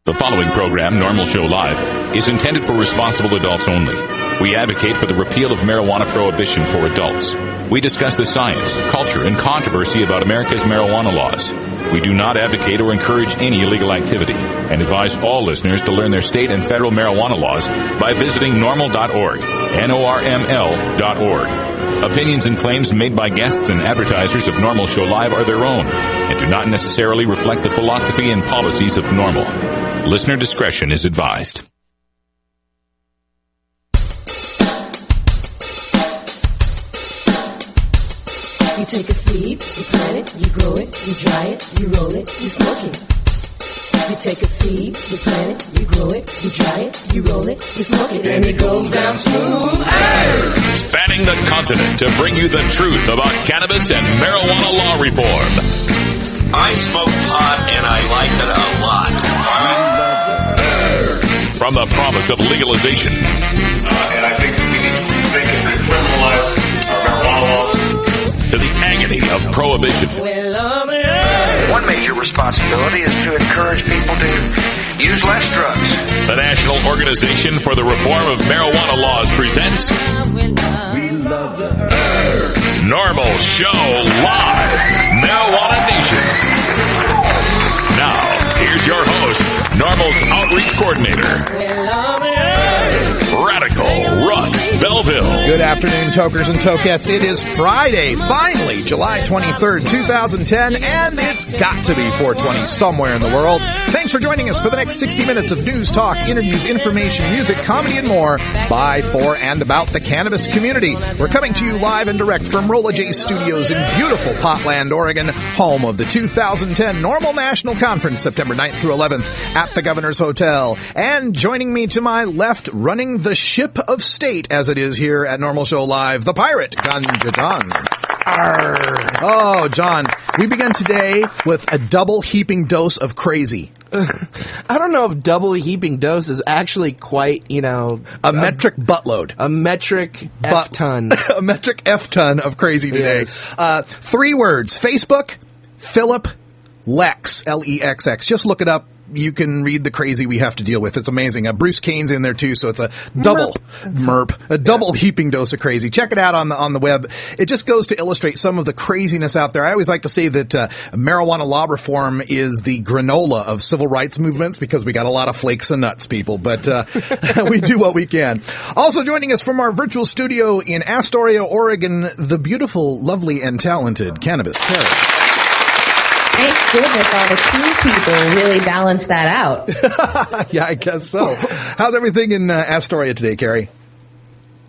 The following program, NORML Show Live, is intended for responsible adults only. We advocate for the repeal of marijuana prohibition for adults. We discuss the science, culture, and controversy about America's marijuana laws. We do not advocate or encourage any illegal activity and advise all listeners to learn their state and federal marijuana laws by visiting NORML.org, NORML.org. Opinions and claims made by guests and advertisers of NORML Show Live are their own and do not necessarily reflect the philosophy and policies of NORML. Listener discretion is advised. You take a seed, you plant it, you grow it, you dry it, you roll it, you smoke it. You take a seed, you plant it, you grow it, you dry it, you roll it, you smoke it, and it goes down smooth. Hey! Spanning the continent to bring you the truth about cannabis and marijuana law reform. I smoke pot and I like it a lot. From the promise of legalization. And I think we need to think if we criminalize our marijuana laws. To the agony of prohibition. One major responsibility is to encourage people to use less drugs. The National Organization for the Reform of Marijuana Laws presents NORML Show Live, Marijuana Nation. Now, here's your host, NORML's Outreach Coordinator, Radical Russ Belville. Good afternoon, tokers and tokettes. It is Friday, finally, July 23rd, 2010, and it's got to be 420 somewhere in the world. Thanks for joining us for the next 60 minutes of news, talk, interviews, information, music, comedy, and more by, for, and about the cannabis community. We're coming to you live and direct from Rolla J Studios in beautiful Potland, Oregon, home of the 2010 NORML National Conference, September 9th through 11th at the Governor's Hotel. And joining me to my left, running the ship of state, as it is here at NORML Show Live, the pirate, Ganja John. Oh, John, we begin today with a double heaping dose of crazy. I don't know if double heaping dose is actually quite, a metric buttload. A metric F-ton. A metric F-ton of crazy today. Yes. 3 words. Facebook, Philip, Lex, L-E-X-X. Just look it up. You can read the crazy we have to deal with. It's amazing. Bruce Cain's in there too, so it's a double a double heaping dose of crazy. Check it out on the web. It just goes to illustrate some of the craziness out there. I always like to say that marijuana law reform is the granola of civil rights movements because we got a lot of flakes and nuts, people, but we do what we can. Also joining us from our virtual studio in Astoria, Oregon, the beautiful, lovely, and talented Cannabis Carrie. Thank goodness all the key people really balanced that out. Yeah, I guess so. How's everything in Astoria today, Carrie?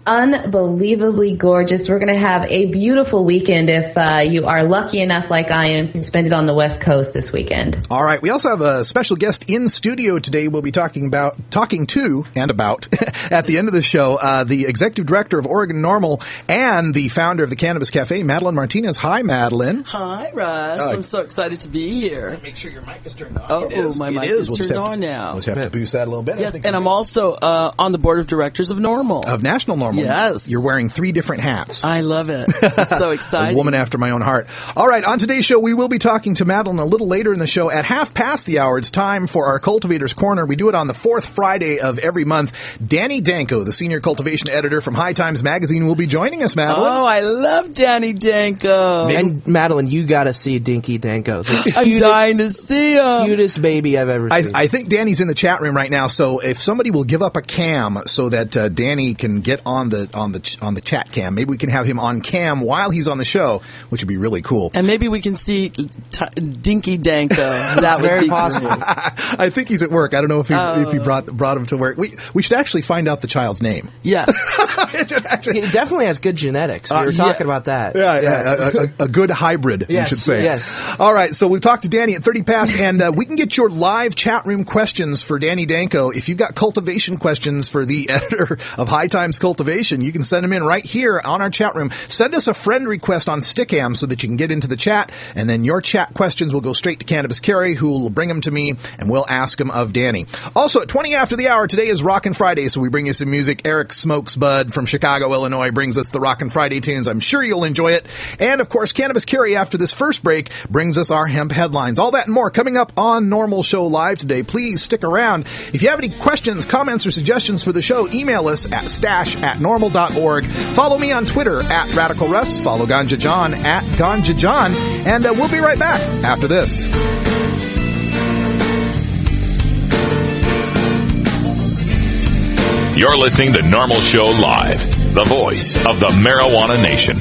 Unbelievably gorgeous. We're going to have a beautiful weekend if you are lucky enough, like I am, to spend it on the West Coast this weekend. All right. We also have a special guest in studio today. We'll be talking to at the end of the show, the executive director of Oregon NORML and the founder of the Cannabis Cafe, Madeline Martinez. Hi, Madeline. Hi, Russ. I'm so excited to be here. Make sure your mic is turned on. Oh, my mic is turned on now. We'll just have to boost that a little bit. Yes, and I'm also on the board of directors of NORML. Of National NORML. Yes. You're wearing 3 different hats. I love it. It's so exciting. A woman after my own heart. All right, on today's show, we will be talking to Madeline a little later in the show. At half past the hour, it's time for our Cultivators Corner. We do it on the 4th Friday of every month. Danny Danko, the senior cultivation editor from High Times Magazine, will be joining us, Madeline. Oh, I love Danny Danko. And Madeline, you got to see Dinky Danko. I'm dying to see him. Cutest baby I've ever seen. I think Danny's in the chat room right now, so if somebody will give up a cam so that Danny can get on the chat cam, maybe we can have him on cam while he's on the show, which would be really cool. And maybe we can see Dinky Danko. That would be possible. I think he's at work. I don't know if he brought him to work. We should actually find out the child's name. Yes. He definitely has good genetics. We were talking about that. Yeah. A good hybrid, you should say. Yes. All right, so we'll talk to Danny at 30 past, and we can get your live chat room questions for Danny Danko. If you've got cultivation questions for the editor of High Times Cultivation, motivation, you can send them in right here on our chat room. Send us a friend request on Stickam so that you can get into the chat, and then your chat questions will go straight to Cannabis Carry, who will bring them to me, and we'll ask them of Danny. Also, at 20 after the hour, today is Rockin' Friday, so we bring you some music. Eric Smokes Bud from Chicago, Illinois brings us the Rockin' Friday tunes. I'm sure you'll enjoy it. And, of course, Cannabis Carry, after this first break, brings us our hemp headlines. All that and more coming up on NORML Show Live today. Please stick around. If you have any questions, comments, or suggestions for the show, email us at stash@normal.org. Follow me on Twitter at Radical Russ. Follow Ganja John at Ganja John. And we'll be right back after this. You're listening to NORML Show Live, the voice of the marijuana nation.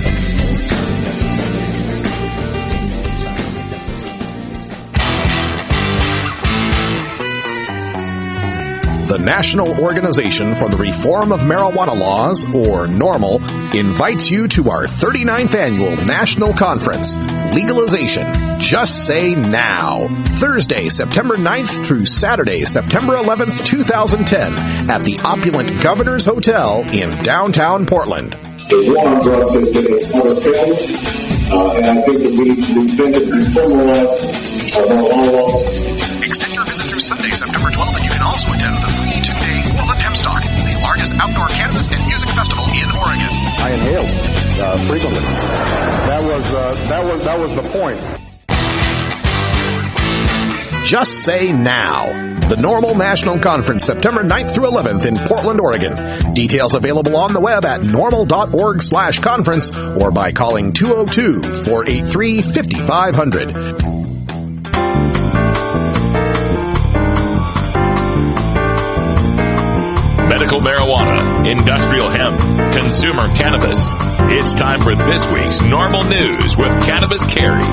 The National Organization for the Reform of Marijuana Laws, or NORML, invites you to our 39th Annual National Conference, Legalization, Just Say Now, Thursday, September 9th through Saturday, September 11th, 2010, at the opulent Governor's Hotel in downtown Portland. The war on drugs has been a other failure, and I think that we need to defend it and criminalize marijuana laws. Extend your visit through Sunday, September 12th, and you can also attend the free two-day Portland Hempstock, the largest outdoor cannabis and music festival in Oregon. I inhaled frequently. That was the point. Just Say Now. The NORML National Conference, September 9th through 11th in Portland, Oregon. Details available on the web at normal.org/conference or by calling 202-483-5500. Medical marijuana, industrial hemp, consumer cannabis. It's time for this week's NORML News with Cannabis Carry.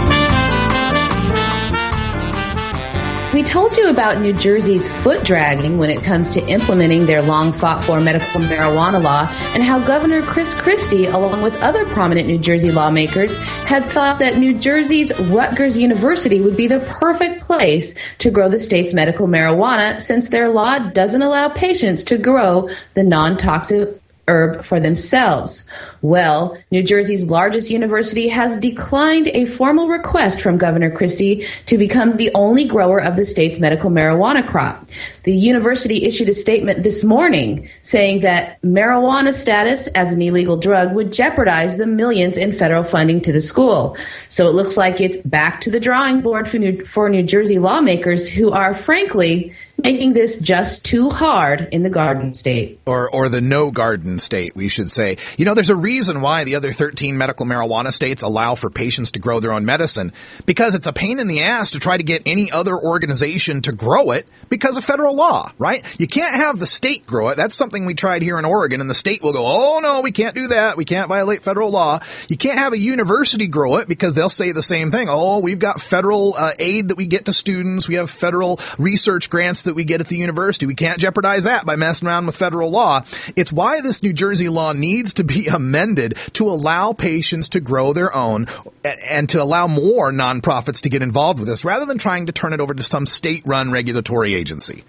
We told you about New Jersey's foot dragging when it comes to implementing their long-fought-for medical marijuana law, and how Governor Chris Christie, along with other prominent New Jersey lawmakers, had thought that New Jersey's Rutgers University would be the perfect place to grow the state's medical marijuana, since their law doesn't allow patients to grow the non-toxic herb for themselves. Well, New Jersey's largest university has declined a formal request from Governor Christie to become the only grower of the state's medical marijuana crop. The university issued a statement this morning saying that marijuana status as an illegal drug would jeopardize the millions in federal funding to the school. So it looks like it's back to the drawing board for New Jersey lawmakers, who are, frankly, making this just too hard in the garden state. Or the no garden state, we should say. You know, there's a reason why the other 13 medical marijuana states allow for patients to grow their own medicine, because it's a pain in the ass to try to get any other organization to grow it because of federal law, right? You can't have the state grow it. That's something we tried here in Oregon, and the state will go, oh no, we can't do that. We can't violate federal law. You can't have a university grow it because they'll say the same thing. Oh, we've got federal aid that we get to students. We have federal research grants that we get at the university. We can't jeopardize that by messing around with federal law. It's why this New Jersey law needs to be amended to allow patients to grow their own and to allow more nonprofits to get involved with this, rather than trying to turn it over to some state-run regulatory agency.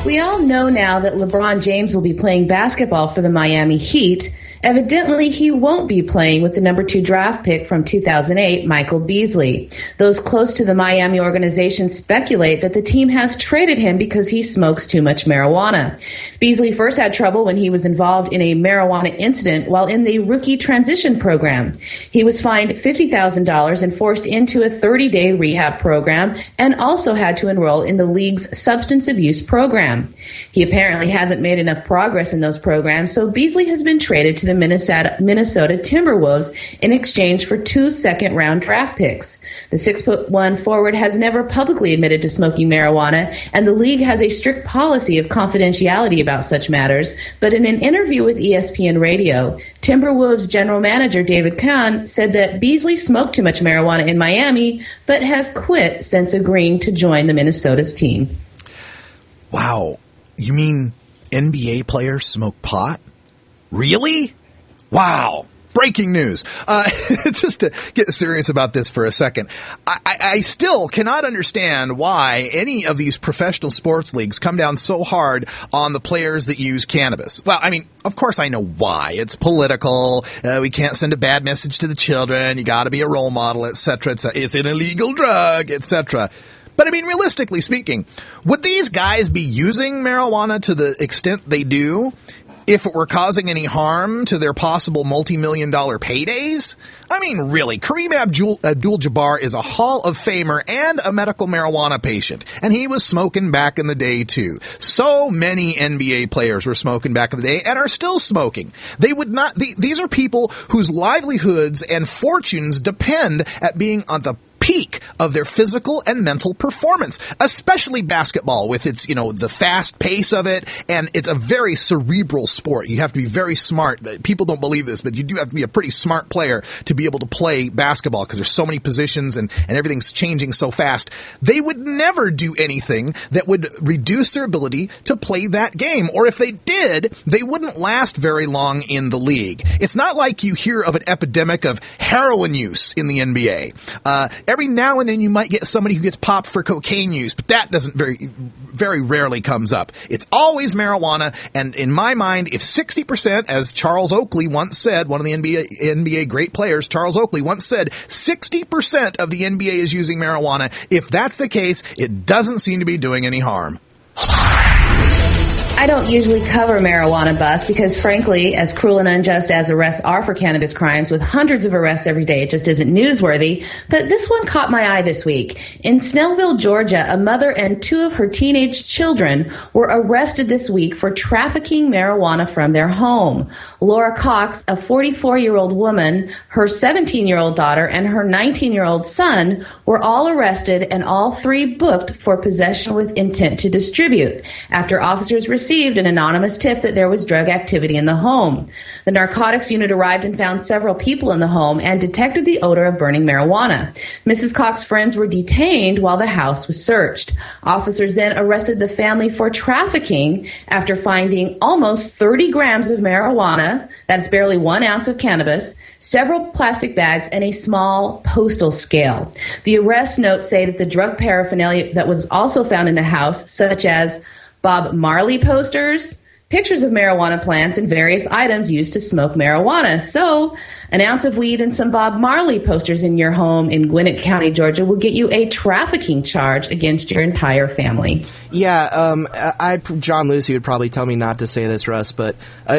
We all know now that LeBron James will be playing basketball for the Miami Heat. Evidently, he won't be playing with the number 2 draft pick from 2008, Michael Beasley. Those close to the Miami organization speculate that the team has traded him because he smokes too much marijuana. Beasley first had trouble when he was involved in a marijuana incident while in the rookie transition program. He was fined $50,000 and forced into a 30-day rehab program, and also had to enroll in the league's substance abuse program. He apparently hasn't made enough progress in those programs, so Beasley has been traded to the Minnesota Timberwolves in exchange for 2 second-round draft picks. The 6'1" forward has never publicly admitted to smoking marijuana, and the league has a strict policy of confidentiality about such matters. But in an interview with ESPN Radio, Timberwolves general manager David Kahn said that Beasley smoked too much marijuana in Miami, but has quit since agreeing to join the Minnesota's team. Wow. You mean NBA players smoke pot? Really? Wow. Breaking news. Just to get serious about this for a second, I still cannot understand why any of these professional sports leagues come down so hard on the players that use cannabis. Well, I mean, of course I know why. It's political. We can't send a bad message to the children. You got to be a role model, etc. It's an illegal drug, etc. But I mean, realistically speaking, would these guys be using marijuana to the extent they do if it were causing any harm to their possible multi-million-dollar paydays? I mean, really, Kareem Abdul-Jabbar is a Hall of Famer and a medical marijuana patient, and he was smoking back in the day, too. So many NBA players were smoking back in the day and are still smoking. They would not, these are people whose livelihoods and fortunes depend at being on the peak of their physical and mental performance, especially basketball with its, the fast pace of it. And it's a very cerebral sport. You have to be very smart. People don't believe this, but you do have to be a pretty smart player to be able to play basketball because there's so many positions and everything's changing so fast. They would never do anything that would reduce their ability to play that game. Or if they did, they wouldn't last very long in the league. It's not like you hear of an epidemic of heroin use in the NBA. Every now and then you might get somebody who gets popped for cocaine use, but that doesn't very rarely comes up. It's always marijuana, and in my mind, if 60%, as Charles Oakley once said, one of the NBA great players, Charles Oakley once said, 60% of the NBA is using marijuana. If that's the case, it doesn't seem to be doing any harm. I don't usually cover marijuana busts because, frankly, as cruel and unjust as arrests are for cannabis crimes, with hundreds of arrests every day, it just isn't newsworthy. But this one caught my eye this week. In Snellville, Georgia, a mother and two of her teenage children were arrested this week for trafficking marijuana from their home. Laura Cox, a 44-year-old woman, her 17-year-old daughter, and her 19-year-old son were all arrested and all three booked for possession with intent to distribute after officers received an anonymous tip that there was drug activity in the home. The narcotics unit arrived and found several people in the home and detected the odor of burning marijuana. Mrs. Cox's friends were detained while the house was searched. Officers then arrested the family for trafficking after finding almost 30 grams of marijuana, that's barely 1 ounce of cannabis, several plastic bags, and a small postal scale. The arrest notes say that the drug paraphernalia that was also found in the house, such as Bob Marley posters, pictures of marijuana plants, and various items used to smoke marijuana. So, an ounce of weed and some Bob Marley posters in your home in Gwinnett County, Georgia will get you a trafficking charge against your entire family. Yeah, John Lucy would probably tell me not to say this, Russ, but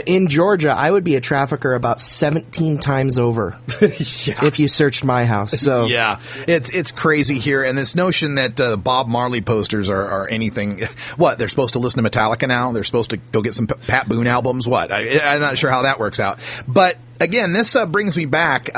in Georgia, I would be a trafficker about 17 times over if you searched my house. So yeah, it's crazy here, and this notion that Bob Marley posters are anything. What, they're supposed to listen to Metallica now? They're supposed to go get some Pat Boone albums? What? I'm not sure how that works out, but. Again, this brings me back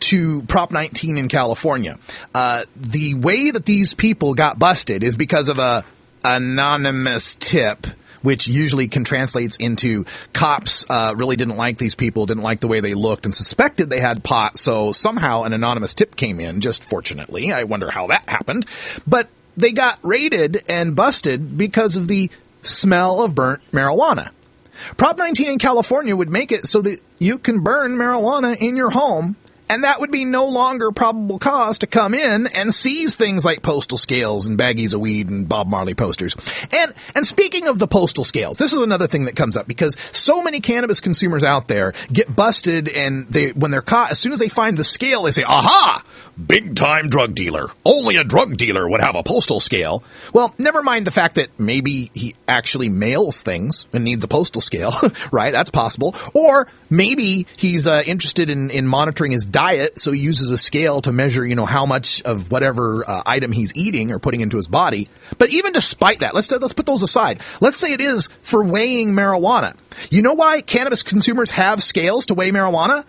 to Prop 19 in California. The way that these people got busted is because of a anonymous tip, which usually can translates into cops really didn't like these people, didn't like the way they looked, and suspected they had pot, so somehow an anonymous tip came in, just fortunately. I wonder how that happened. But they got raided and busted because of the smell of burnt marijuana. Prop 19 in California would make it so that you can burn marijuana in your home, and that would be no longer probable cause to come in and seize things like postal scales and baggies of weed and Bob Marley posters. And speaking of the postal scales, this is another thing that comes up because so many cannabis consumers out there get busted, and when they're caught, as soon as they find the scale, they say, aha! Big time drug dealer. Only a drug dealer would have a postal scale. Well, never mind the fact that maybe he actually mails things and needs a postal scale, right? That's possible. Or maybe he's interested in monitoring his diet, so he uses a scale to measure, how much of whatever item he's eating or putting into his body. But even despite that, let's put those aside. Let's say it is for weighing marijuana. You know why cannabis consumers have scales to weigh marijuana?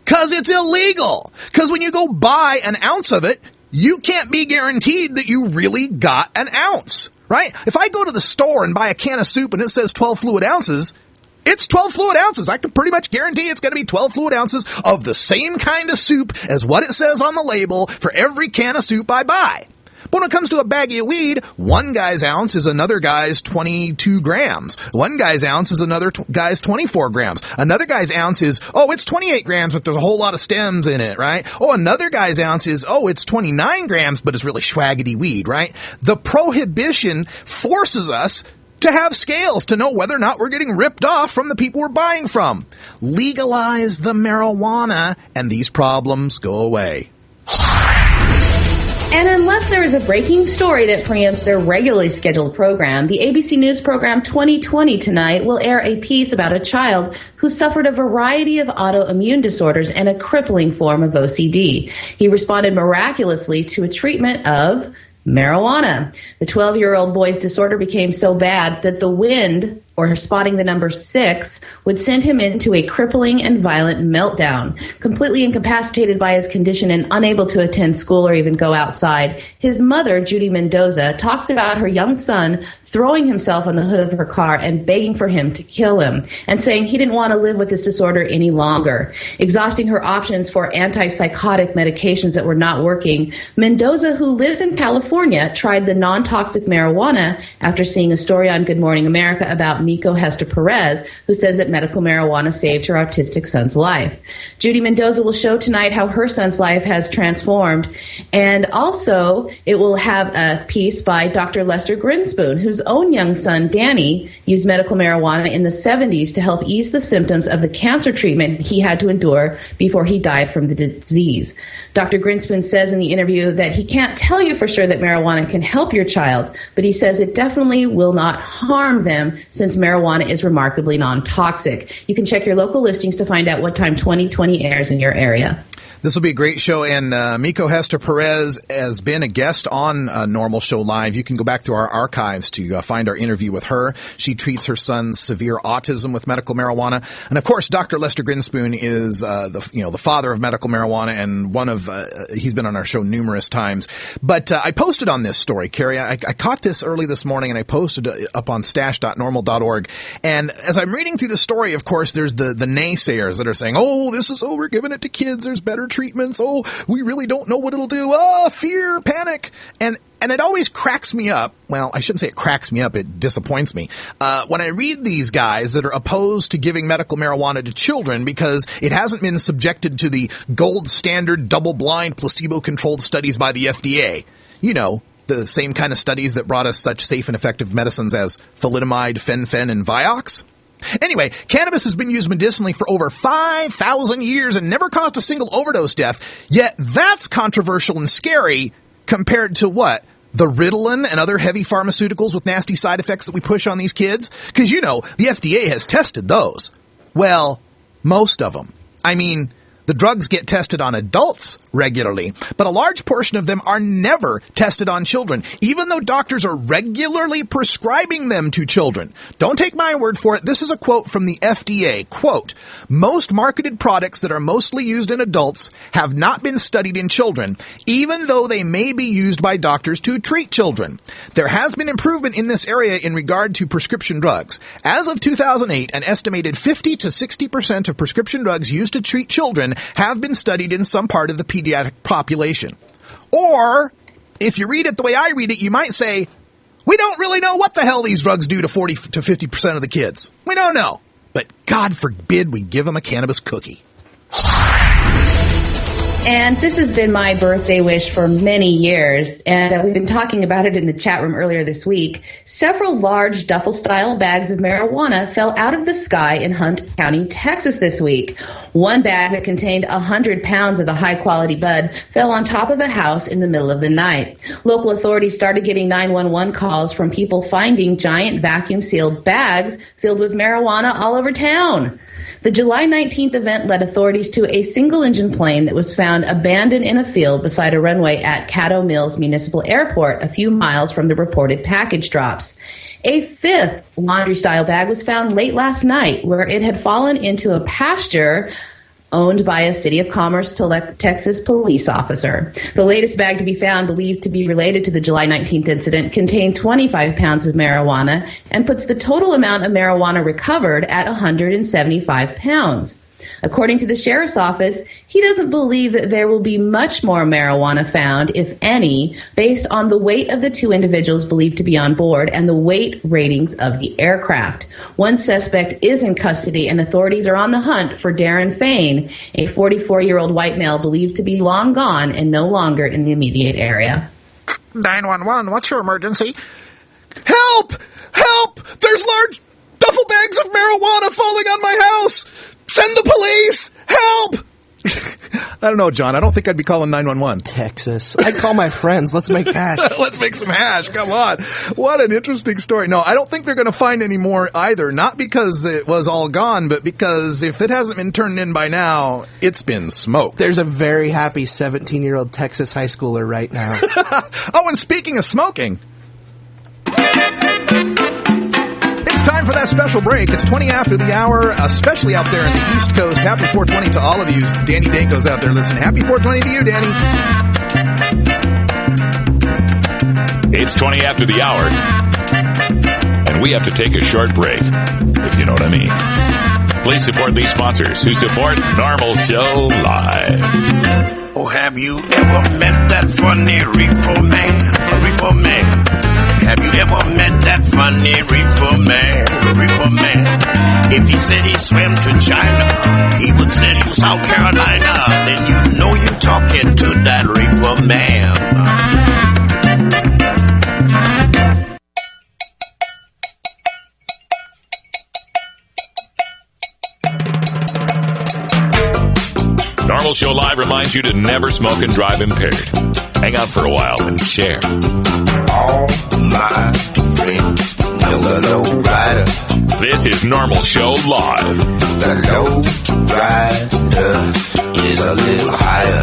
'Cause it's illegal. 'Cause when you go buy an ounce of it, you can't be guaranteed that you really got an ounce, right? If I go to the store and buy a can of soup and it says 12 fluid ounces, it's 12 fluid ounces. I can pretty much guarantee it's going to be 12 fluid ounces of the same kind of soup as what it says on the label for every can of soup I buy. But when it comes to a baggie of weed, one guy's ounce is another guy's 22 grams. One guy's ounce is another guy's 24 grams. Another guy's ounce is, it's 28 grams, but there's a whole lot of stems in it, right? Another guy's ounce is, it's 29 grams, but it's really schwaggity weed, right? The prohibition forces us to have scales to know whether or not we're getting ripped off from the people we're buying from. Legalize the marijuana, and these problems go away. And unless there is a breaking story that preempts their regularly scheduled program, the ABC News program 2020 tonight will air a piece about a child who suffered a variety of autoimmune disorders and a crippling form of OCD. He responded miraculously to a treatment of marijuana. The 12-year-old boy's disorder became so bad that the wind, or spotting the number 6, would send him into a crippling and violent meltdown. Completely incapacitated by his condition and unable to attend school or even go outside, his mother, Judy Mendoza, talks about her young son throwing himself on the hood of her car and begging for him to kill him, and saying he didn't want to live with this disorder any longer. Exhausting her options for antipsychotic medications that were not working, Mendoza, who lives in California, tried the non-toxic marijuana after seeing a story on Good Morning America about Miko Hester Perez, who says that medical marijuana saved her autistic son's life. Judy Mendoza will show tonight how her son's life has transformed, and also it will have a piece by Dr. Lester Grinspoon, whose own young son, Danny, used medical marijuana in the 70s to help ease the symptoms of the cancer treatment he had to endure before he died from the disease. Dr. Grinspoon says in the interview that he can't tell you for sure that marijuana can help your child, but he says it definitely will not harm them since marijuana is remarkably non-toxic. You can check your local listings to find out what time 2020 airs in your area. This will be a great show, and Miko Hester Perez has been a guest on NORML Show Live. You can go back through our archives to find our interview with her. She treats her son's severe autism with medical marijuana, and of course, Dr. Lester Grinspoon is the father of medical marijuana, and one of he's been on our show numerous times. But I posted on this story, Carrie. I caught this early this morning, and I posted it up on stash.norml.org. And as I'm reading through the story, of course, there's the naysayers that are saying, we're giving it to kids. There's better treatments. We really don't know what it'll do. Fear, panic. And it always cracks me up. Well, I shouldn't say it cracks me up. It disappoints me. When I read these guys that are opposed to giving medical marijuana to children because it hasn't been subjected to the gold standard double-blind placebo-controlled studies by the FDA. You know, the same kind of studies that brought us such safe and effective medicines as thalidomide, fen, and Vioxx. Anyway, cannabis has been used medicinally for over 5,000 years and never caused a single overdose death, yet that's controversial and scary compared to what? The Ritalin and other heavy pharmaceuticals with nasty side effects that we push on these kids? Because, the FDA has tested those. Well, most of them. I mean, the drugs get tested on adults regularly, but a large portion of them are never tested on children, even though doctors are regularly prescribing them to children. Don't take my word for it. This is a quote from the FDA. Quote, "Most marketed products that are mostly used in adults have not been studied in children, even though they may be used by doctors to treat children. There has been improvement in this area in regard to prescription drugs. As of 2008, an estimated 50 to 60% of prescription drugs used to treat children have been studied in some part of the pediatric population." Or, if you read it the way I read it, you might say, we don't really know what the hell these drugs do to 40 to 50% of the kids. We don't know. But God forbid we give them a cannabis cookie. And this has been my birthday wish for many years, and we've been talking about it in the chat room earlier this week. Several large duffel-style bags of marijuana fell out of the sky in Hunt County, Texas this week. One bag that contained 100 pounds of the high-quality bud fell on top of a house in the middle of the night. Local authorities started getting 911 calls from people finding giant vacuum-sealed bags filled with marijuana all over town. The July 19th event led authorities to a single-engine plane that was found abandoned in a field beside a runway at Caddo Mills Municipal Airport, a few miles from the reported package drops. A fifth laundry-style bag was found late last night, where it had fallen into a pasture owned by a City of Commerce Texas police officer. The latest bag to be found, believed to be related to the July 19th incident, contained 25 pounds of marijuana and puts the total amount of marijuana recovered at 175 pounds. According to the sheriff's office, he doesn't believe that there will be much more marijuana found, if any, based on the weight of the two individuals believed to be on board and the weight ratings of the aircraft. One suspect is in custody, and authorities are on the hunt for Darren Fain, a 44-year-old white male believed to be long gone and no longer in the immediate area. 911, what's your emergency? Help! Help! There's large duffel bags of marijuana falling on my house! Send the police! Help! I don't know, John. I don't think I'd be calling 911. Texas. I'd call my friends. Let's make hash. Let's make some hash. Come on. What an interesting story. No, I don't think they're going to find any more either. Not because it was all gone, but because if it hasn't been turned in by now, it's been smoked. There's a very happy 17-year-old Texas high schooler right now. Oh, and speaking of smoking, it's time for that special break. It's 20 after the hour, especially out there in the East Coast. Happy 420 to all of you. Danny Danko's out there listening. Happy 420 to you, Danny. It's 20 after the hour, and we have to take a short break, if you know what I mean. Please support these sponsors who support NORML Show Live. Oh, have you ever met that funny reefer man? A reefer man. Have you ever met that funny reefer man? A reefer man. If he said he swam to China, he would say to South Carolina. Then you know you're talking to that reefer man. NORML Show Live reminds you to never smoke and drive impaired. Hang out for a while and share. All my friends know the low rider. This is NORML Show Live. The low rider is a little higher.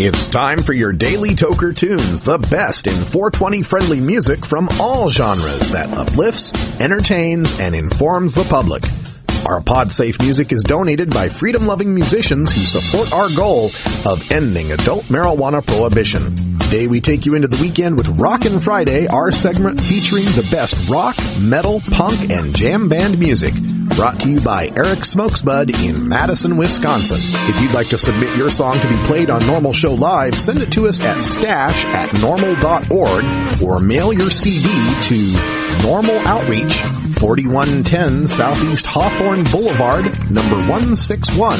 It's time for your Daily Toker Tunes, the best in 420-friendly music from all genres that uplifts, entertains, and informs the public. Our pod-safe music is donated by freedom-loving musicians who support our goal of ending adult marijuana prohibition. Today we take you into the weekend with Rockin' Friday, our segment featuring the best rock, metal, punk, and jam band music. Brought to you by Eric Smokesbud in Madison, Wisconsin. If you'd like to submit your song to be played on NORML Show Live, send it to us at stash@normal.org or mail your CD to NORML Outreach, 4110 Southeast Hawthorne Boulevard, number 161,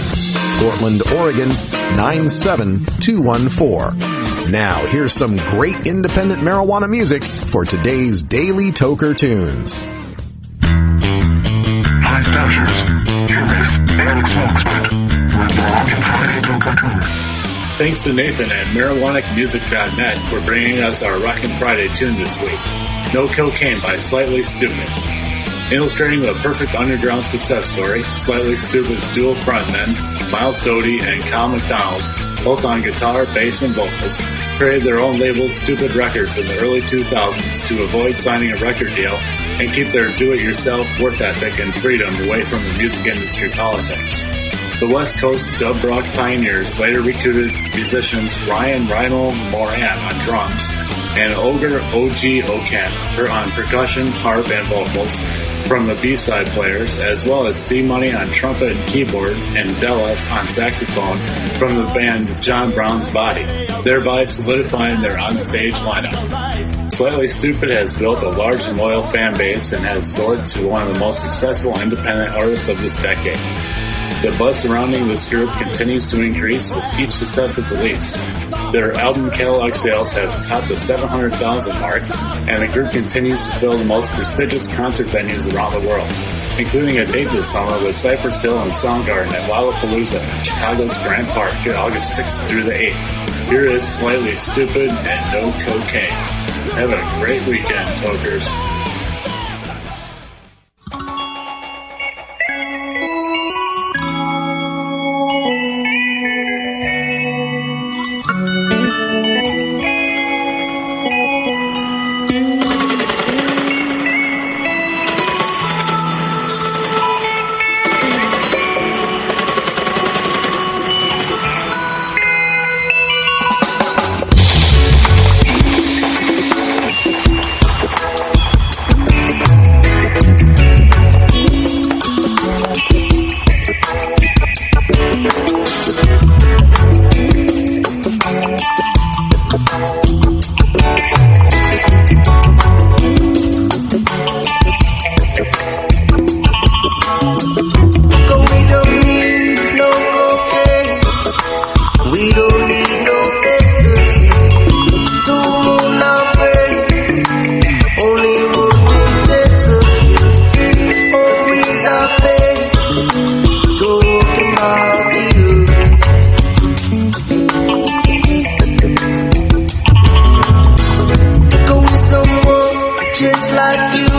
Portland, Oregon, 97214. Now, here's some great independent marijuana music for today's Daily Toker Tunes. Hi, Stashers. Here is Eric Smokesbud with the Rockin' Friday Toker Tunes. Thanks to Nathan at MarijuanaMusic.net for bringing us our Rockin' Friday tune this week. No Cocaine by Slightly Stupid. Illustrating the perfect underground success story, Slightly Stupid's dual frontmen, Miles Doty and Kyle McDonald, both on guitar, bass, and vocals, created their own label, Stupid Records, in the early 2000s to avoid signing a record deal and keep their do-it-yourself work ethic and freedom away from the music industry politics. The West Coast dub rock pioneers later recruited musicians Ryan Rhino Moran on drums and Ogre O.G. Oken on percussion, harp, and vocals from the B-side players, as well as C-Money on trumpet and keyboard and Dellas on saxophone from the band John Brown's Body, thereby solidifying their onstage lineup. Slightly Stupid has built a large and loyal fan base and has soared to one of the most successful independent artists of this decade. The buzz surrounding this group continues to increase with each successive release. Their album catalog sales have topped the 700,000 mark, and the group continues to fill the most prestigious concert venues around the world, including a date this summer with Cypress Hill and Soundgarden at Lollapalooza in Chicago's Grant Park August 6th through the 8th. Here is Slightly Stupid and No Cocaine. Have a great weekend, Tokers. We don't need no ecstasy to rule our brains. Only one thing sets us free, or is our pain. Talking about you. Go with someone just like you.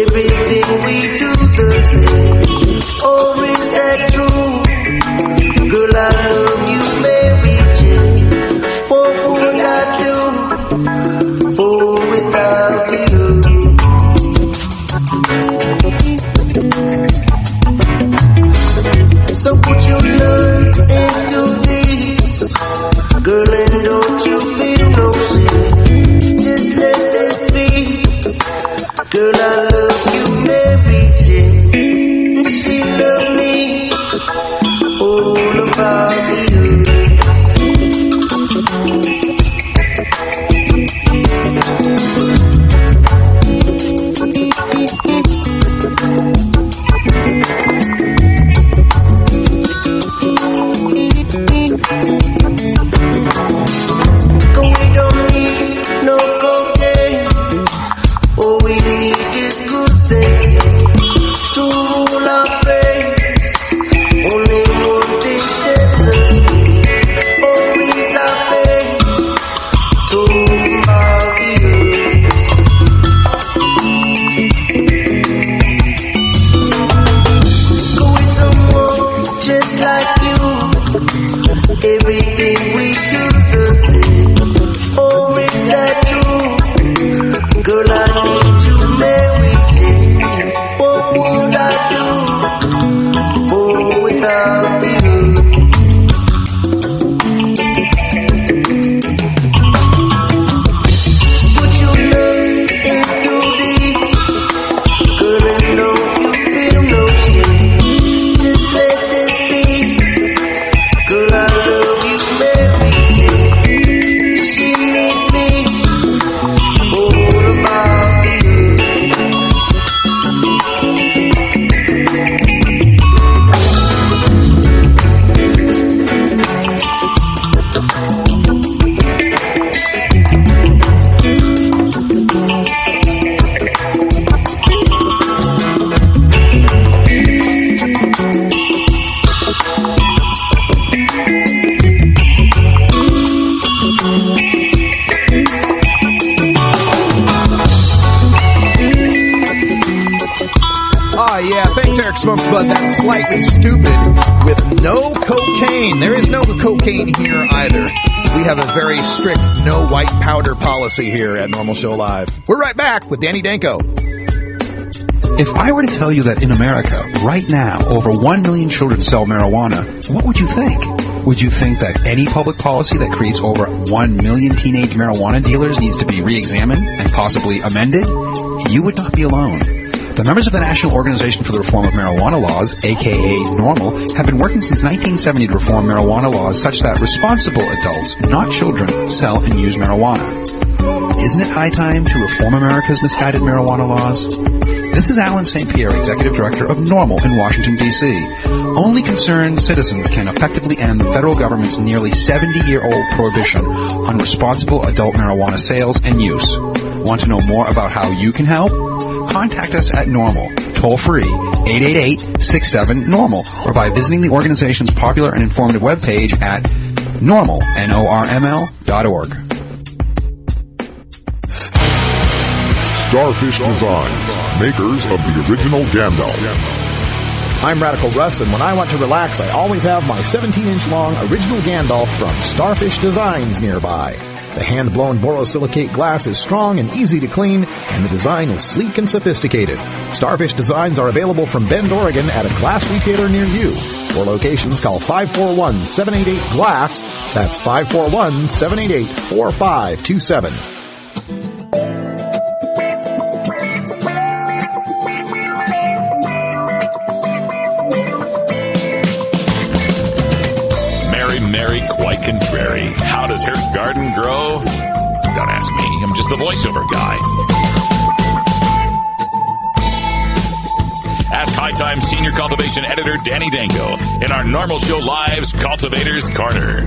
Everything we do the same. Or is that true? Girl, I love you, Mary Jane. What would I do for without you? So put your love into this, girl, and don't you feel no shame. Just let this be. Girl, I love you, Mary Jane. And she loved me. All about you. We don't need no cocaine. All we need is good sense to rule our brains. Only one thing sets us free, or is our fate. Talking about you. Go with someone just like you. Everything we do the same. Or is that true? Girl, I need you, Mary Jane. What would I do for without you? Put your love into this, girl, and don't you feel no shame. Just let this be. Girl, I love you, Mary Jane. She needs me. All about you. Yeah, thanks, Eric Smokes Bud. That's Slightly Stupid with no cocaine. There is no cocaine here either. We have a very strict no white powder policy here at Normal Show Live. We're right back with Danny Danko. If I were to tell you that in America, right now, over 1 million children sell marijuana, what would you think? Would you think that any public policy that creates over 1 million teenage marijuana dealers needs to be re-examined and possibly amended? You would not be alone. The members of the National Organization for the Reform of Marijuana Laws, aka NORML, have been working since 1970 to reform marijuana laws such that responsible adults, not children, sell and use marijuana. Isn't it high time to reform America's misguided marijuana laws? This is Alan St. Pierre, Executive Director of NORML in Washington, D.C. Only concerned citizens can effectively end the federal government's nearly 70-year-old prohibition on responsible adult marijuana sales and use. Want to know more about how you can help? Contact us at NORML, toll-free, 888-67-NORML, or by visiting the organization's popular and informative webpage at NORML, NORML.org. Starfish Designs, makers of the original Gandalf. I'm Radical Russ, and when I want to relax, I always have my 17-inch long original Gandalf from Starfish Designs nearby. The hand-blown borosilicate glass is strong and easy to clean, and the design is sleek and sophisticated. Starfish Designs are available from Bend, Oregon at a glass retailer near you. For locations, call 541-788-GLASS. That's 541-788-4527. extraordinary, quite contrary. How does her garden grow? Don't ask me. I'm just the voiceover guy. Ask High Times Senior Cultivation Editor Danny Danko in our Normal Show Live's Cultivators Corner.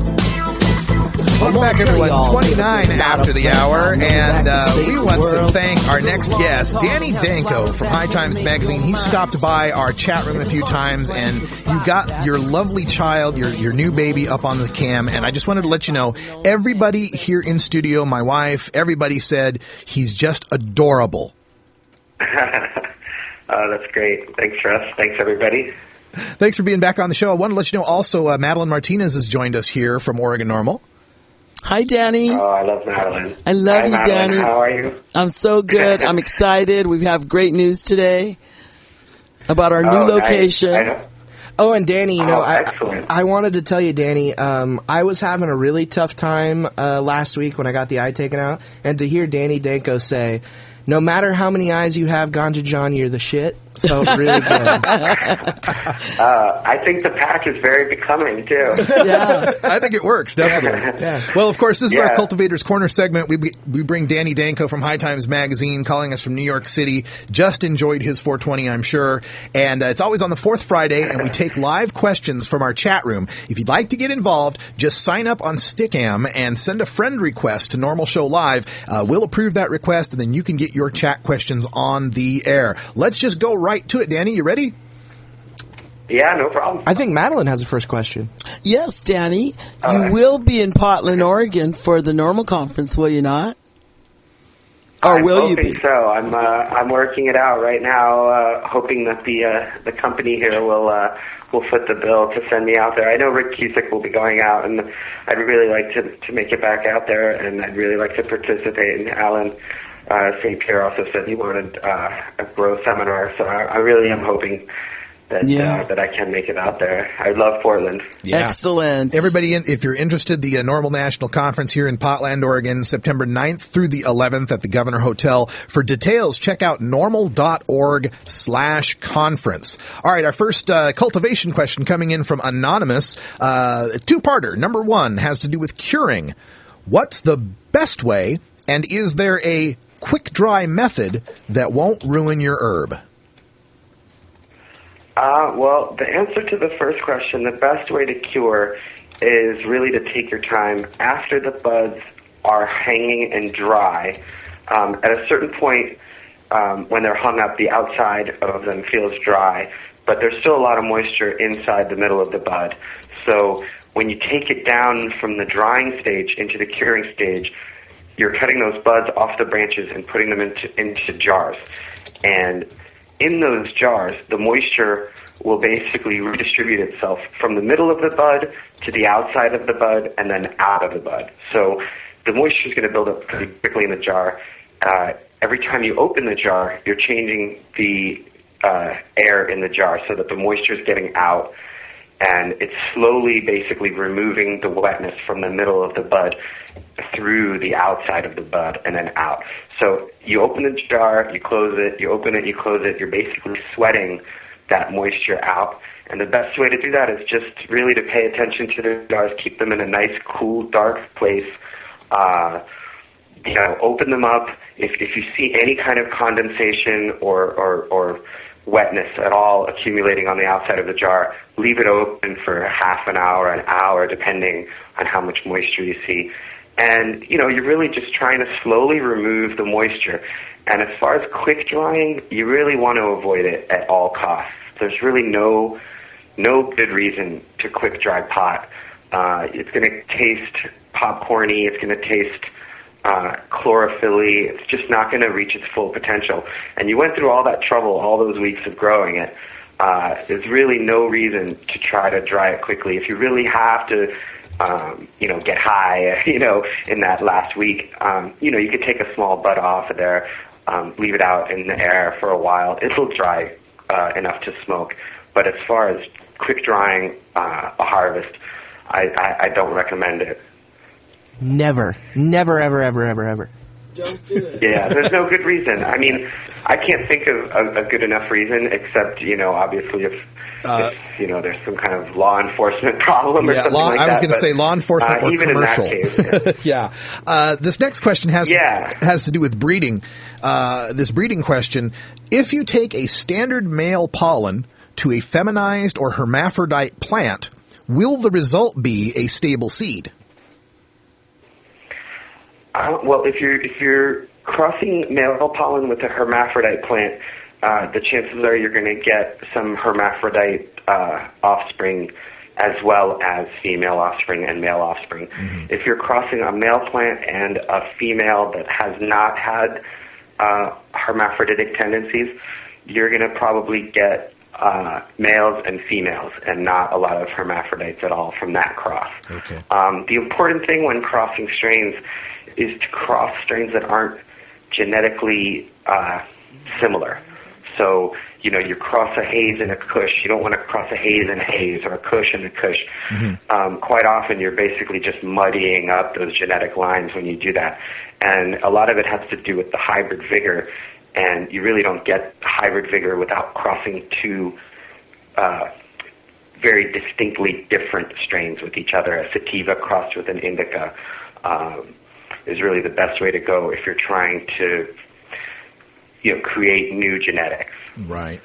Welcome back, everyone. 29 after the hour, and we want to thank our next guest, Danny Danko from High Times Magazine. He stopped by our chat room a few times, and you got your lovely child, your new baby up on the cam, and I just wanted to let you know, everybody here in studio, my wife, everybody said he's just adorable. That's great. Thanks, Russ. Thanks, everybody. Thanks for being back on the show. I want to let you know also, Madeline Martinez has joined us here from Oregon Normal. Hi, Danny. Oh, I love Madeline. I love you, Madeline. Danny. How are you? I'm so good. I'm excited. We have great news today about our new location. Nice. Oh, and Danny, you know, excellent. I wanted to tell you, Danny, I was having a really tough time last week when I got the eye taken out, and to hear Danny Danko say, no matter how many eyes you have gone to John, you're the shit, felt really good. I think the patch is very becoming, too. Yeah, I think it works, definitely. Yeah. Well, of course, this is our Cultivators Corner segment. We bring Danny Danko from High Times Magazine, calling us from New York City. Just enjoyed his 420, I'm sure. And it's always on the fourth Friday, and we take live questions from our chat room. If you'd like to get involved, just sign up on Stickam and send a friend request to Normal Show Live. We'll approve that request, and then you can get your chat questions on the air. Let's just go right to it, Danny. You ready? Yeah, no problem. I think Madeline has the first question. Yes, Danny. You will be in Portland, Oregon for the Normal Conference, will you not? Or will you be? So. I'm working it out right now, hoping that the company here will foot the bill to send me out there. I know Rick Cusick will be going out, and I'd really like to make it back out there, and I'd really like to participate. And Alan St. Pierre also said he wanted a growth seminar, so I really am hoping that I can make it out there. I love Portland. Yeah. Excellent. Everybody, if you're interested, the Normal National Conference here in Portland, Oregon, September 9th through the 11th at the Governor Hotel. For details, check out normal.org/conference. All right, our first cultivation question coming in from Anonymous. Two-parter. Number one has to do with curing. What's the best way, and is there a quick dry method that won't ruin your herb? Well, the answer to the first question, the best way to cure is really to take your time after the buds are hanging and dry. At a certain point, when they're hung up, the outside of them feels dry, but there's still a lot of moisture inside the middle of the bud. So when you take it down from the drying stage into the curing stage, you're cutting those buds off the branches and putting them into jars. And in those jars, the moisture will basically redistribute itself from the middle of the bud to the outside of the bud and then out of the bud. So the moisture is going to build up pretty quickly in the jar. Every time you open the jar, you're changing the air in the jar so that the moisture is getting out, and it's slowly basically removing the wetness from the middle of the bud through the outside of the bud and then out. So you open the jar, you close it, you open it, you close it, you're basically sweating that moisture out. And the best way to do that is just really to pay attention to the jars, keep them in a nice, cool, dark place. Open them up. If you see any kind of condensation or wetness at all accumulating on the outside of the jar, leave it open for half an hour, depending on how much moisture you see. And, you're really just trying to slowly remove the moisture. And as far as quick drying, you really want to avoid it at all costs. There's really no good reason to quick dry pot. It's going to taste popcorny. It's going to taste chlorophyll-y. It's just not going to reach its full potential. And you went through all that trouble, all those weeks of growing it. There's really no reason to try to dry it quickly. If you really have to, get high, in that last week, you could take a small bud off of there, leave it out in the air for a while. It'll dry enough to smoke. But as far as quick drying a harvest, I don't recommend it. Never, ever. Don't do it. Yeah, there's no good reason. I mean, I can't think of a good enough reason except, obviously there's some kind of law enforcement problem or something like that. I was going to say law enforcement or even commercial. In that case, yeah. This next question has to do with breeding. This breeding question: if you take a standard male pollen to a feminized or hermaphrodite plant, will the result be a stable seed? Well, if you're crossing male pollen with a hermaphrodite plant, the chances are you're going to get some hermaphrodite offspring as well as female offspring and male offspring. Mm-hmm. If you're crossing a male plant and a female that has not had hermaphroditic tendencies, you're going to probably get males and females and not a lot of hermaphrodites at all from that cross. Okay. The important thing when crossing strains is to cross strains that aren't genetically similar. So, you cross a haze and a kush. You don't want to cross a haze and a haze or a kush and a kush. Mm-hmm. Quite often you're basically just muddying up those genetic lines when you do that. And a lot of it has to do with the hybrid vigor. And you really don't get hybrid vigor without crossing two very distinctly different strains with each other. A sativa crossed with an indica is really the best way to go if you're trying to create new genetics. Right.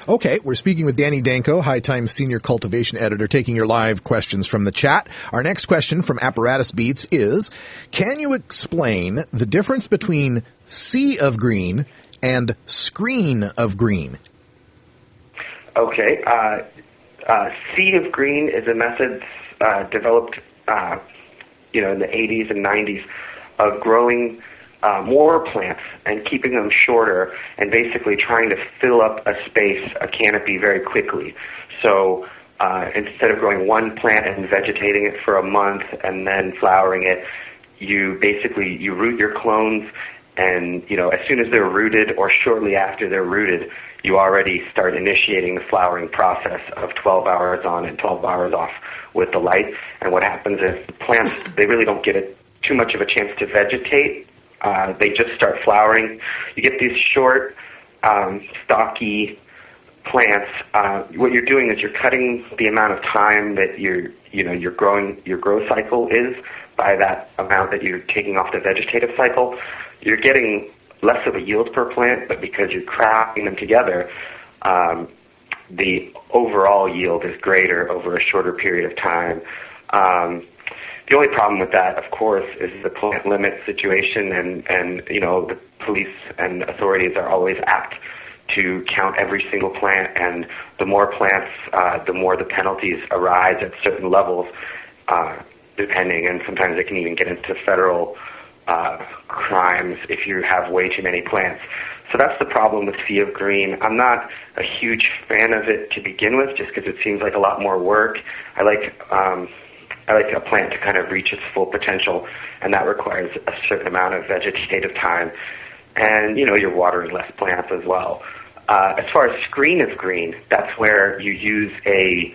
Okay, we're speaking with Danny Danko, High Times Senior Cultivation Editor, taking your live questions from the chat. Our next question from Apparatus Beats is, can you explain the difference between sea of green and screen of green? Okay. Sea of green is a method developed in the 80s and 90s of growing more plants and keeping them shorter and basically trying to fill up a canopy very quickly. So instead of growing one plant and vegetating it for a month and then flowering it, you root your clones, and as soon as they're rooted or shortly after they're rooted, you already start initiating the flowering process of 12 hours on and 12 hours off with the light. And what happens is the plants, they really don't get too much of a chance to vegetate. They just start flowering. You get these short, stocky plants. What you're doing is you're cutting the amount of time that your growth cycle is by that amount that you're taking off the vegetative cycle. You're getting less of a yield per plant, but because you're crafting them together, the overall yield is greater over a shorter period of time. The only problem with that, of course, is the plant limit situation, and the police and authorities are always apt to count every single plant, and the more plants, the more the penalties arise at certain levels, depending, and sometimes it can even get into federal crimes if you have way too many plants. So that's the problem with sea of green. I'm not a huge fan of it to begin with, just because it seems like a lot more work. I like a plant to kind of reach its full potential, and that requires a certain amount of vegetative time. And, you're watering less plants as well. As far as screen of green, that's where you use a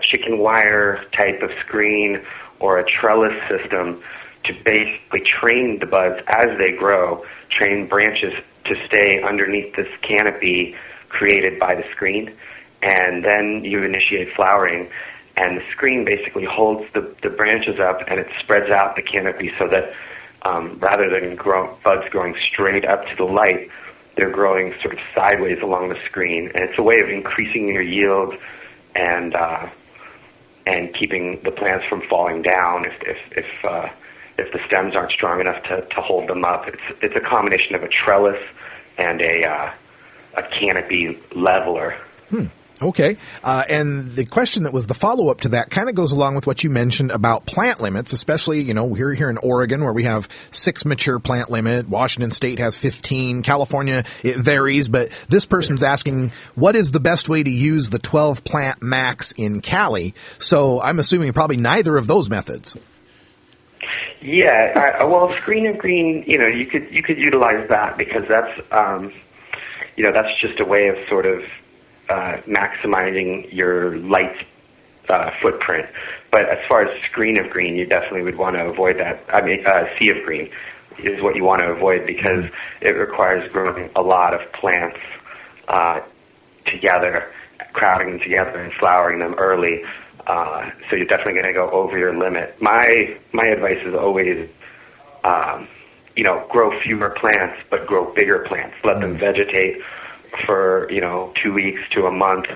chicken wire type of screen or a trellis system to basically train the buds as they grow, train branches to stay underneath this canopy created by the screen, and then you initiate flowering. And the screen basically holds the branches up, and it spreads out the canopy so that rather than buds growing straight up to the light, they're growing sort of sideways along the screen. And it's a way of increasing your yield and keeping the plants from falling down if the stems aren't strong enough to hold them up. It's a combination of a trellis and a canopy leveler. Okay. And the question that was the follow-up to that kind of goes along with what you mentioned about plant limits, especially, we're here in Oregon where we have 6 mature plant limit. Washington State has 15. California, it varies, but this person's asking, what is the best way to use the 12 plant max in Cali? So I'm assuming probably neither of those methods. Yeah. Well, screen of green, you could utilize that because that's, that's just a way of sort of maximizing your light footprint. But as far as screen of green, you definitely would want to avoid that. Sea of green is what you want to avoid because it requires growing a lot of plants together crowding them together and flowering them early. So you're definitely going to go over your limit. My advice is always, grow fewer plants, but grow bigger plants. Let them vegetate for, 2 weeks to a month.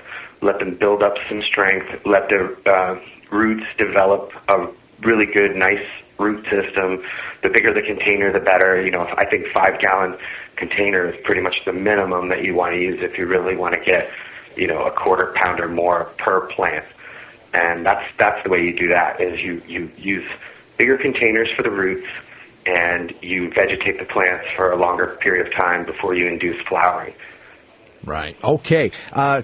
Let them build up some strength. Let the roots develop a really good, nice root system. The bigger the container, the better. I think 5-gallon container is pretty much the minimum that you want to use if you really want to get, a quarter pound or more per plant. And that's the way you do that, is you use bigger containers for the roots, and you vegetate the plants for a longer period of time before you induce flowering. Right. Okay.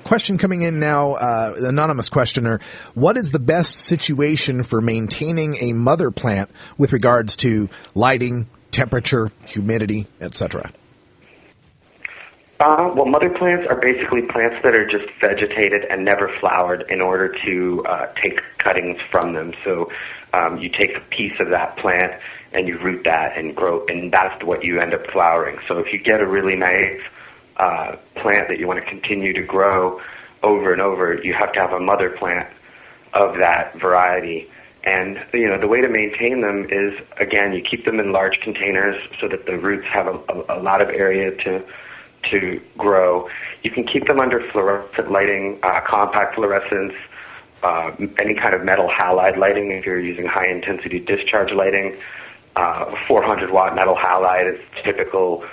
Question coming in now, anonymous questioner. What is the best situation for maintaining a mother plant with regards to lighting, temperature, humidity, etc.? Well, mother plants are basically plants that are just vegetated and never flowered in order to take cuttings from them. So you take a piece of that plant and you root that and grow, and that's what you end up flowering. So if you get a really nice plant that you want to continue to grow over and over, you have to have a mother plant of that variety. And, the way to maintain them is, again, you keep them in large containers so that the roots have a lot of area to grow. You can keep them under fluorescent lighting, compact fluorescence, any kind of metal halide lighting if you're using high-intensity discharge lighting. 400-watt metal halide is typical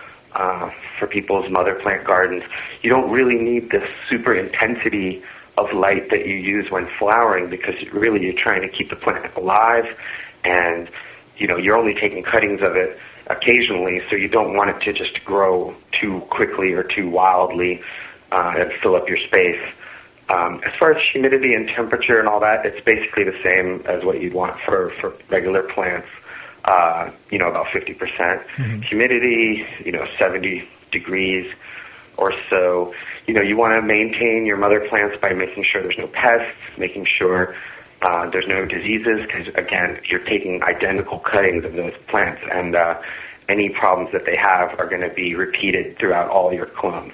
for people's mother plant gardens. You don't really need this super intensity of light that you use when flowering, because really you're trying to keep the plant alive, and you're only taking cuttings of it occasionally, so you don't want it to just grow too quickly or too wildly and fill up your space. As far as humidity and temperature and all that, it's basically the same as what you'd want for regular plants. About 50% humidity, 70 degrees or so. You want to maintain your mother plants by making sure there's no pests, making sure there's no diseases, because, again, you're taking identical cuttings of those plants, and any problems that they have are going to be repeated throughout all your clones.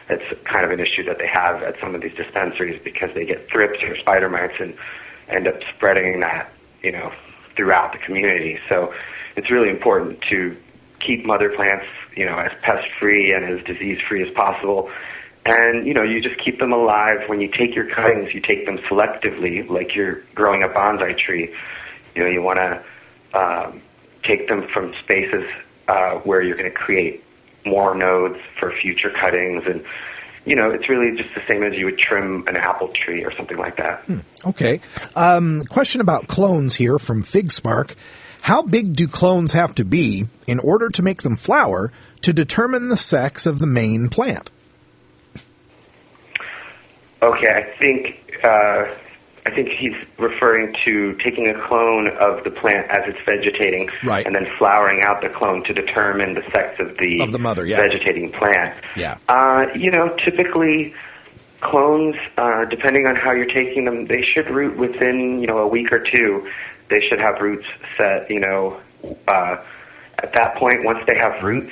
It's kind of an issue that they have at some of these dispensaries, because they get thrips or spider mites and end up spreading that, throughout the community. So it's really important to keep mother plants, as pest-free and as disease-free as possible. And, you just keep them alive. When you take your cuttings, you take them selectively, like you're growing a bonsai tree. You want to take them from spaces where you're going to create more nodes for future cuttings. And, it's really just the same as you would trim an apple tree or something like that. Okay. Question about clones here from Fig Spark. How big do clones have to be in order to make them flower to determine the sex of the main plant? Okay, I think he's referring to taking a clone of the plant as it's vegetating, right, and then flowering out the clone to determine the sex of the mother, vegetating plant. Yeah. Typically clones, depending on how you're taking them, they should root within, a week or two. They should have roots set, at that point, once they have roots,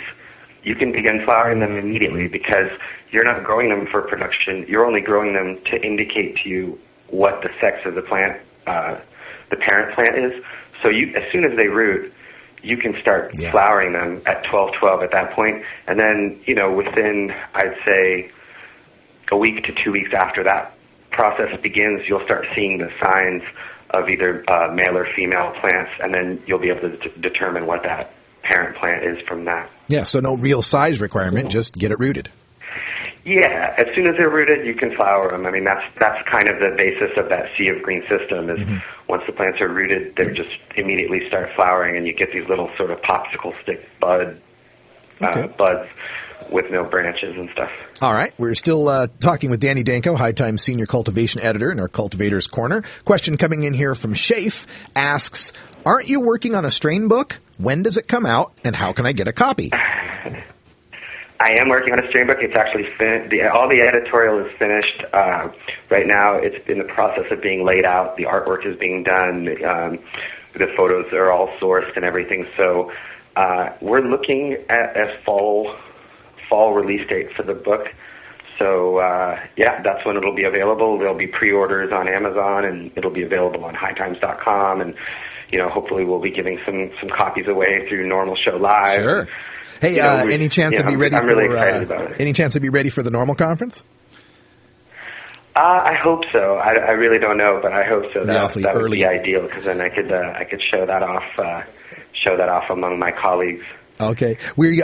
you can begin flowering them immediately, because you're not growing them for production. You're only growing them to indicate to you what the sex of the plant, the parent plant is. So as soon as they root, you can start flowering them at 12/12 at that point. And then, within, I'd say, a week to 2 weeks after that process begins, you'll start seeing the signs of either male or female plants, and then you'll be able to determine what that parent plant is from that. Yeah, so no real size requirement, just get it rooted. Yeah, as soon as they're rooted, you can flower them. I mean, that's kind of the basis of that sea of green system, is once the plants are rooted, they just immediately start flowering, and you get these little sort of popsicle stick buds with no branches and stuff. All right. We're still talking with Danny Danko, High Times Senior Cultivation Editor in our Cultivators Corner. Question coming in here from Shafe asks, aren't you working on a strain book? When does it come out, and how can I get a copy? I am working on a strain book. It's actually all the editorial is finished. Right now, it's in the process of being laid out. The artwork is being done. The photos are all sourced and everything. So we're looking at a fall release date for the book. So, that's when it'll be available. There'll be pre-orders on Amazon, and it'll be available on hightimes.com. And, hopefully we'll be giving some copies away through NORML Show Live. Sure. Hey, any chance to be ready I'm really excited about it. Any chance to be ready for the NORML conference? I hope so. I really don't know, but I hope so. That would be ideal, because then I could show that off among my colleagues. Okay. We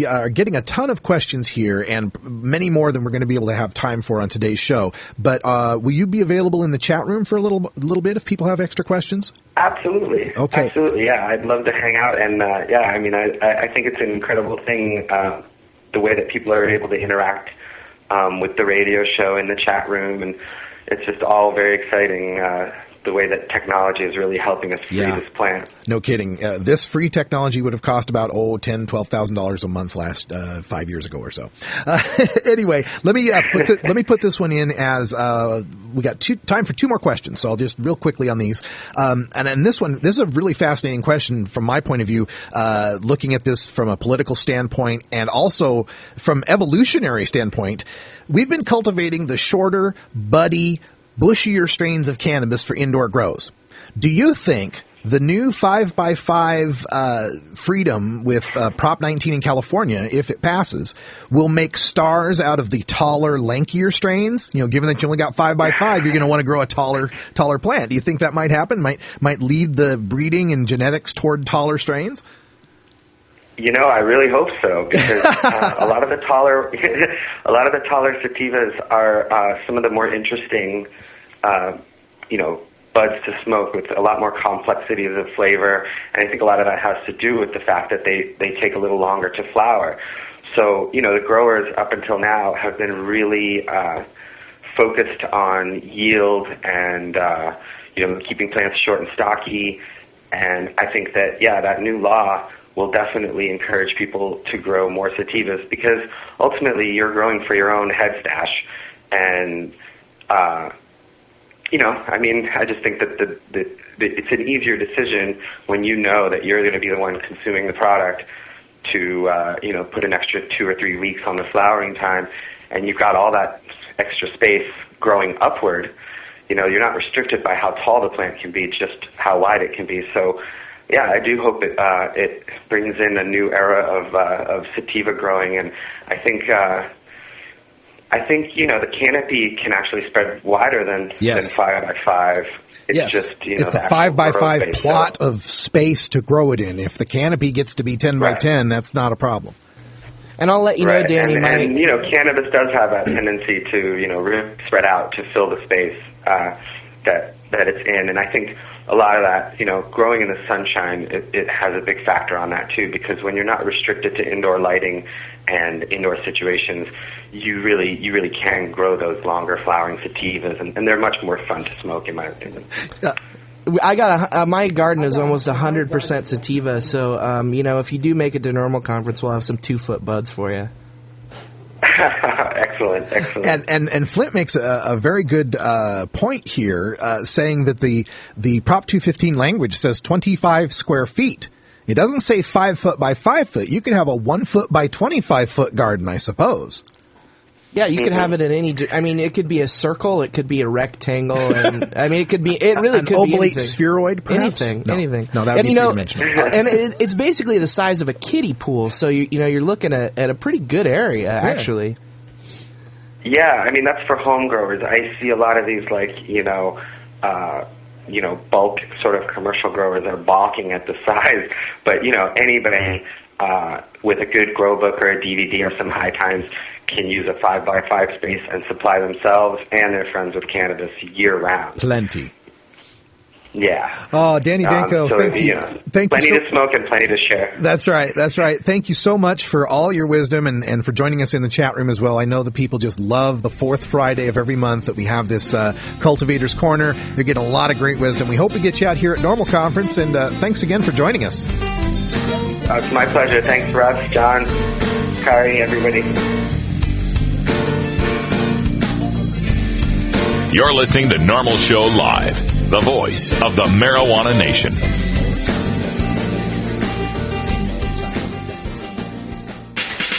are getting a ton of questions here, and many more than we're going to be able to have time for on today's show. But will you be available in the chat room for a little bit if people have extra questions? Absolutely. Okay. Absolutely. Yeah, I'd love to hang out, and I think it's an incredible thing, the way that people are able to interact with the radio show in the chat room, and it's just all very exciting. The way that technology is really helping us free this plant. No kidding. This free technology would have cost about $10,000, $12,000 a month 5 years ago or so. Anyway, let me put this one in as we got time for two more questions. So I'll just real quickly on these. And this is a really fascinating question from my point of view, looking at this from a political standpoint and also from evolutionary standpoint. We've been cultivating the shorter, buddy, bushier strains of cannabis for indoor grows. Do you think the new 5x5 freedom with Prop 19 in California, if it passes, will make stars out of the taller, lankier strains? Given that you only got 5x5, you're going to want to grow a taller plant. Do you think that might happen? Might lead the breeding and genetics toward taller strains? I really hope so, because a lot of the taller sativas are some of the more interesting, buds to smoke, with a lot more complexity of the flavor. And I think a lot of that has to do with the fact that they take a little longer to flower. So, the growers up until now have been really focused on yield and, keeping plants short and stocky. And I think that, that new law will definitely encourage people to grow more sativas, because ultimately you're growing for your own head stash. And, I just think that it's an easier decision when you know that you're going to be the one consuming the product to, put an extra 2 or 3 weeks on the flowering time, and you've got all that extra space growing upward. You're not restricted by how tall the plant can be, just how wide it can be. So, I do hope it brings in a new era of sativa growing, and I think the canopy can actually spread wider than 5x5. It's just it's a 5x5 plot of space to grow it in. If the canopy gets to be 10 by 10, that's not a problem. And I'll let you know, Danny. And cannabis does have that tendency to really spread out to fill the space that it's in, and I think a lot of that, growing in the sunshine, it has a big factor on that too, because when you're not restricted to indoor lighting and indoor situations, you really can grow those longer flowering sativas, and they're much more fun to smoke, in my opinion. I got my garden is almost 100% sativa, so if you do make it to NORML conference, we'll have some 2-foot buds for you. Excellent. And Flint makes a very good point here, saying that the Prop 215 language says 25 square feet. It doesn't say 5 foot by 5 foot. You could have a 1 foot by 25 foot garden, I suppose. Yeah, you could have it in any. It could be a circle. It could be a rectangle. And it could be. It really could be oblate spheroid, perhaps? Anything. No, that would be three-dimensional. And it's basically the size of a kiddie pool. So you're looking at a pretty good area, actually. Yeah, that's for home growers. I see a lot of these bulk sort of commercial growers are balking at the size. But anybody with a good grow book or a DVD or some High Times can use a 5x5 space and supply themselves and their friends with cannabis year round. Plenty. Yeah. Oh, Danny Danko, thank you. Plenty to smoke and plenty to share. That's right. Thank you so much for all your wisdom and for joining us in the chat room as well. I know the people just love the fourth Friday of every month that we have this Cultivators Corner. They're getting a lot of great wisdom. We hope to get you out here at NORML Conference, and thanks again for joining us. It's my pleasure. Thanks, Russ, John, Kari, everybody. You're listening to NORML Show Live, the voice of the marijuana nation.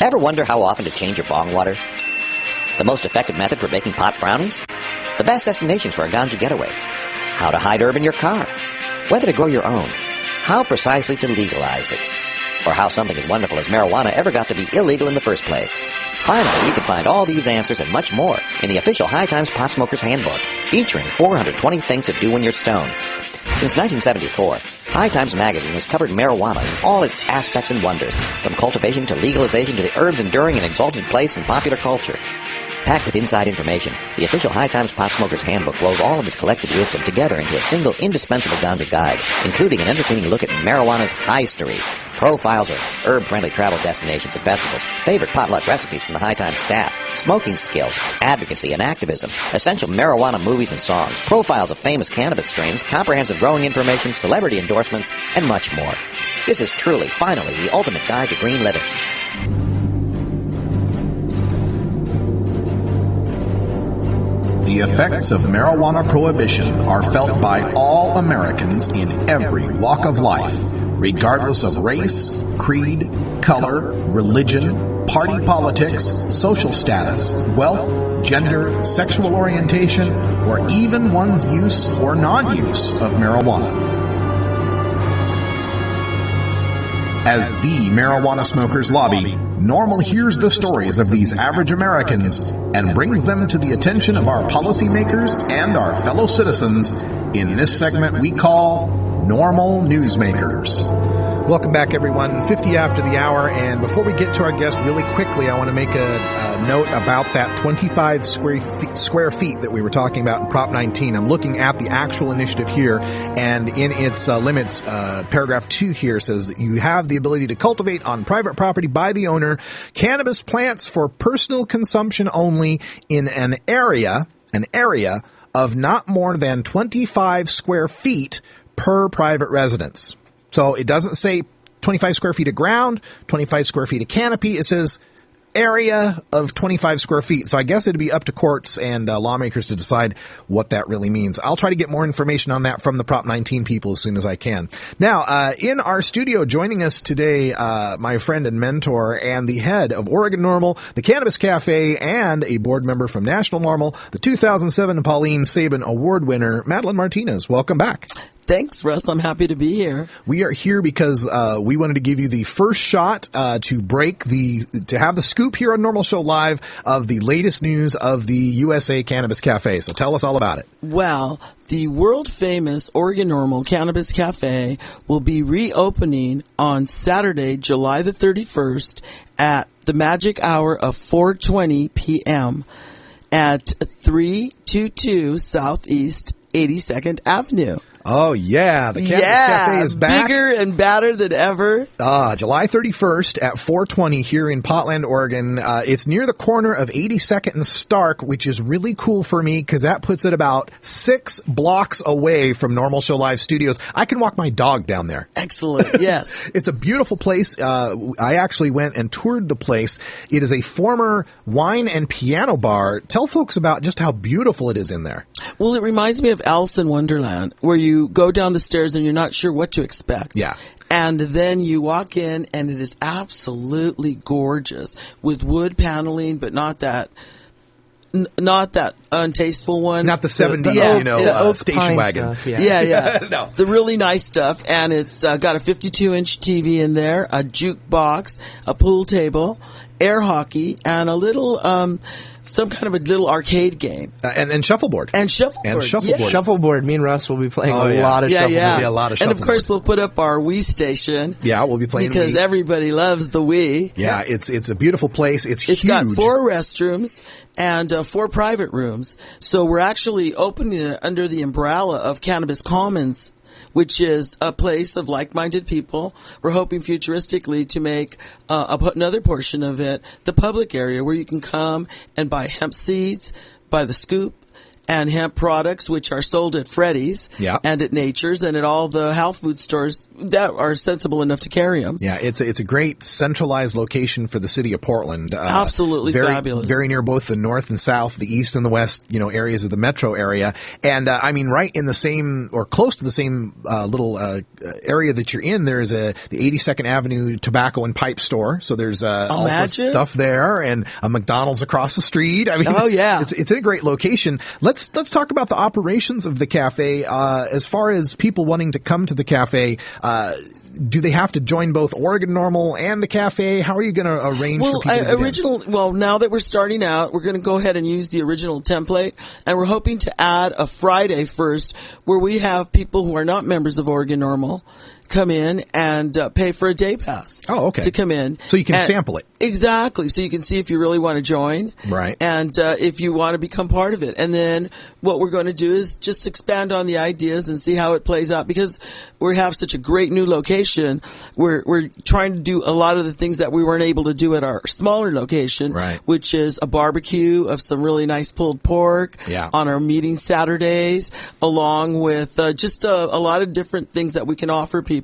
Ever wonder how often to change your bong water? The most effective method for baking pot brownies? The best destinations for a ganja getaway? How to hide herb in your car? Whether to grow your own? How precisely to legalize it? Or how something as wonderful as marijuana ever got to be illegal in the first place? Finally, you can find all these answers and much more in the official High Times Pot Smoker's Handbook, featuring 420 things to do when you're stoned. Since 1974, High Times Magazine has covered marijuana in all its aspects and wonders, from cultivation to legalization to the herb's enduring and exalted place in popular culture. Packed with inside information, the official High Times Pot Smoker's Handbook rolls all of its collected wisdom together into a single indispensable ganja guide, including an entertaining look at marijuana's history, profiles of herb-friendly travel destinations and festivals, favorite potluck recipes from the High Times staff, smoking skills, advocacy and activism, essential marijuana movies and songs, profiles of famous cannabis strains, comprehensive growing information, celebrity endorsements, and much more. This is truly, finally, the ultimate guide to green living. The effects of marijuana prohibition are felt by all Americans in every walk of life, regardless of race, creed, color, religion, party politics, social status, wealth, gender, sexual orientation, or even one's use or non-use of marijuana. As the marijuana smokers lobby, NORML hears the stories of these average Americans and brings them to the attention of our policymakers and our fellow citizens in this segment we call NORML Newsmakers. Welcome back, everyone. 50 after the hour, and before we get to our guest, really quickly, I want to make a note about that 25 square feet that we were talking about in Prop 19. I'm looking at the actual initiative here, and in its limits, paragraph 2 here says that you have the ability to cultivate on private property by the owner cannabis plants for personal consumption only in an area of not more than 25 square feet per private residence. So it doesn't say 25 square feet of ground, 25 square feet of canopy. It says area of 25 square feet. So I guess it'd be up to courts and lawmakers to decide what that really means. I'll try to get more information on that from the Prop 19 people as soon as I can. Now, in our studio, joining us today, my friend and mentor and the head of Oregon NORML, the Cannabis Cafe, and a board member from National NORML, the 2007 Pauline Sabin Award winner, Madeline Martinez. Welcome back. Thanks, Russ. I'm happy to be here. We are here because we wanted to give you the first shot to have the scoop here on NORML Show Live of the latest news of the USA Cannabis Cafe. So tell us all about it. Well, the world-famous Oregon NORML Cannabis Cafe will be reopening on Saturday, July the 31st at the magic hour of 4:20 p.m. at 322 Southeast 82nd Avenue. Oh, yeah. The Cannabis Cafe is back. Bigger and badder than ever. July 31st at 4:20 here in Portland, Oregon. It's near the corner of 82nd and Stark, which is really cool for me because that puts it about 6 blocks away from NORML Show Live Studios. I can walk my dog down there. Excellent. Yes. It's a beautiful place. I actually went and toured the place. It is a former wine and piano bar. Tell folks about just how beautiful it is in there. Well, it reminds me of Alice in Wonderland, where you go down the stairs and you're not sure what to expect. Yeah. And then you walk in and it is absolutely gorgeous with wood paneling, but not that untasteful one. Not the 70s, station wagon. Stuff, yeah. No. The really nice stuff. And it's got a 52-inch TV in there, a jukebox, a pool table, air hockey, and a little, some kind of a little arcade game. And shuffleboard. Yes. Shuffleboard. Me and Russ will be playing a lot of shuffleboard. Yeah. A lot of and of course we'll put up our Wii station. Yeah, we'll be playing because Wii. Everybody loves the Wii. Yeah, it's a beautiful place. It's huge. It's got 4 restrooms and 4 private rooms. So we're actually opening it under the umbrella of Cannabis Commons, which is a place of like-minded people. We're hoping futuristically to make another portion of it the public area where you can come and buy hemp seeds, buy the scoop, and hemp products, which are sold at Freddy's and at Nature's and at all the health food stores that are sensible enough to carry them. Yeah, it's a great centralized location for the city of Portland. Absolutely fabulous. Very near both the north and south, the east and the west, areas of the metro area. And I mean, right in the same or close to the same little area that you're in, there's the 82nd Avenue Tobacco and Pipe Store. So there's also stuff there, and a McDonald's across the street. I mean, it's in a great location. Let's talk about the operations of the cafe. As far as people wanting to come to the cafe, do they have to join both Oregon NORML and the cafe? How are you going to arrange for people to now that we're starting out, we're going to go ahead and use the original template, and we're hoping to add a Friday first where we have people who are not members of Oregon NORML come in and pay for a day pass. Oh, okay. To come in. So you can sample it. Exactly. So you can see if you really want to join. Right. And if you want to become part of it. And then what we're going to do is just expand on the ideas and see how it plays out, because we have such a great new location. We're trying to do a lot of the things that we weren't able to do at our smaller location, which is a barbecue of some really nice pulled pork on our meeting Saturdays, along with just a lot of different things that we can offer people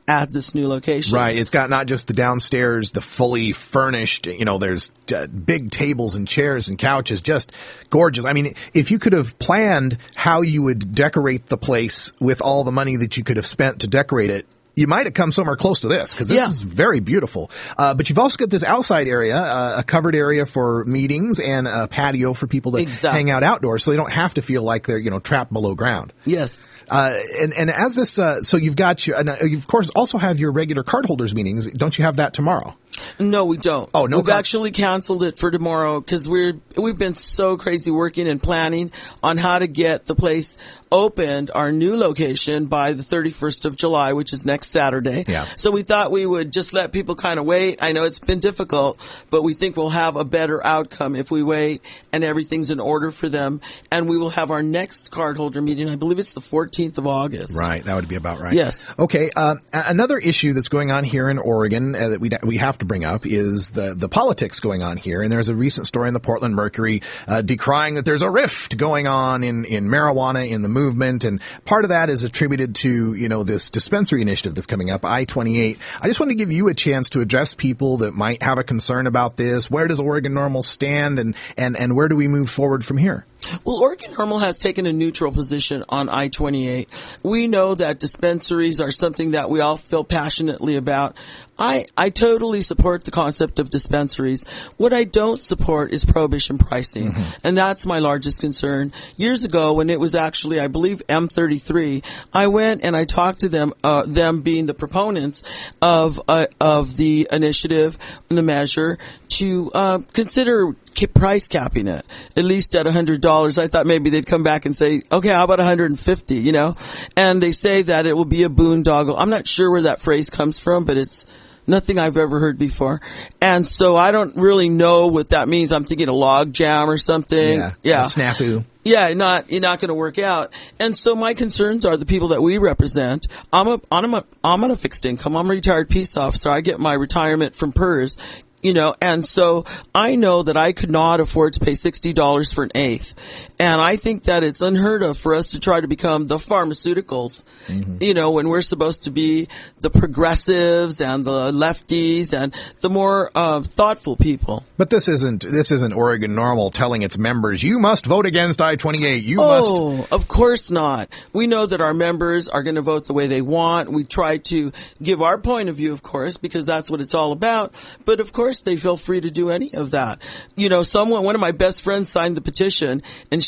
at this new location. Right. It's got not just the downstairs, the fully furnished, there's big tables and chairs and couches, just gorgeous. I mean, if you could have planned how you would decorate the place with all the money that you could have spent to decorate it, you might have come somewhere close to this, because this is very beautiful. But you've also got this outside area, a covered area for meetings and a patio for people to hang out outdoors, so they don't have to feel like they're, trapped below ground. Yes. And as this, so you've got you of course also have your regular cardholders meetings. Don't you have that tomorrow? No, we don't. Oh, no. We've actually canceled it for tomorrow because we've been so crazy working and planning on how to get the place opened, our new location, by the 31st of July, which is next Saturday. Yeah. So we thought we would just let people kind of wait. I know it's been difficult, but we think we'll have a better outcome if we wait and everything's in order for them. And we will have our next cardholder meeting. I believe it's the 14th of August. Right. That would be about right. Yes. Okay. Another issue that's going on here in Oregon that we have to bring up is the politics going on here. And there's a recent story in the Portland Mercury decrying that there's a rift going on in marijuana in the movement. And part of that is attributed to, this dispensary initiative that's coming up, I-28. I just want to give you a chance to address people that might have a concern about this. Where does Oregon NORML stand, and where do we move forward from here? Well, Oregon NORML has taken a neutral position on I-28. We know that dispensaries are something that we all feel passionately about. I totally support the concept of dispensaries. What I don't support is prohibition pricing. Mm-hmm. And that's my largest concern. Years ago, when it was actually, I believe, M33, I went and I talked to them, them being the proponents of the initiative and the measure, to consider price capping it, at least at $100. I thought maybe they'd come back and say, okay, how about $150, And they say that it will be a boondoggle. I'm not sure where that phrase comes from, but it's nothing I've ever heard before. And so I don't really know what that means. I'm thinking a log jam or something. Yeah. A snafu. Yeah, you're not going to work out. And so my concerns are the people that we represent. I'm on a fixed income. I'm a retired peace officer. I get my retirement from PERS. And so I know that I could not afford to pay $60 for an eighth. And I think that it's unheard of for us to try to become the pharmaceuticals, when we're supposed to be the progressives and the lefties and the more thoughtful people. But this isn't Oregon NORML telling its members, you must vote against I-28. Oh, of course not. We know that our members are going to vote the way they want. We try to give our point of view, of course, because that's what it's all about. But of course, they feel free to do any of that. One of my best friends signed the petition, and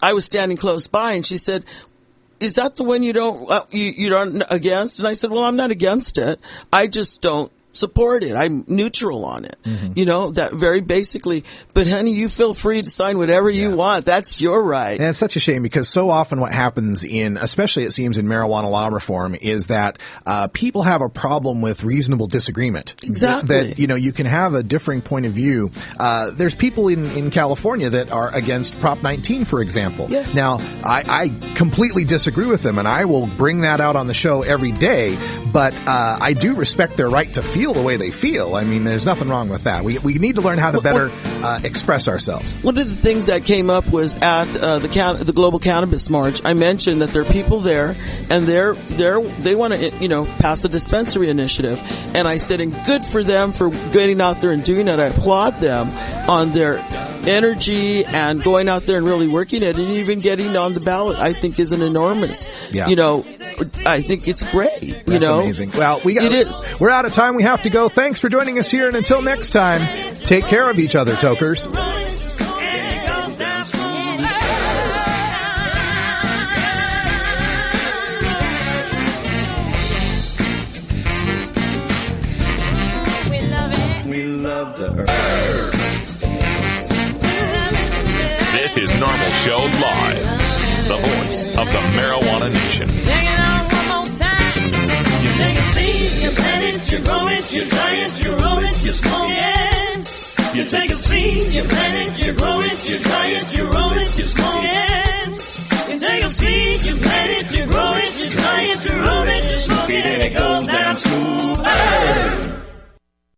I was standing close by, and she said, is that the one you don't against? And I said, well, I'm not against it. I just don't support it. I'm neutral on it. That very basically. But honey, you feel free to sign whatever you want. That's your right. And it's such a shame because so often what happens especially it seems in marijuana law reform, is that people have a problem with reasonable disagreement. Exactly. That, you can have a differing point of view. There's people in California that are against Prop 19, for example. Yes. Now, I completely disagree with them, and I will bring that out on the show every day, but I do respect their right to feel feel the way they feel. I mean, there's nothing wrong with that. We need to learn how to better express ourselves. One of the things that came up was at the Global Cannabis March. I mentioned that there are people there, and they want to pass a dispensary initiative. And I said, and good for them for getting out there and doing it. I applaud them on their energy and going out there and really working it, and even getting on the ballot, I think is an enormous, I think it's great. That's amazing. Well, we're out of time. We have to go. Thanks for joining us here, and until next time, take care of each other, tokers. We love the earth. This is NORML Show Live, the voice of the marijuana nation. Take it on one more time. You take a seed, you plant it, you grow it, you dry it, you roll it, you smoke it. You take a seed, you plant it, you grow it, you dry it, you roll it, you smoke it. You take a seed, you plant it, you grow it, you dry it, you roll it, you smoke it, and it goes down smooth.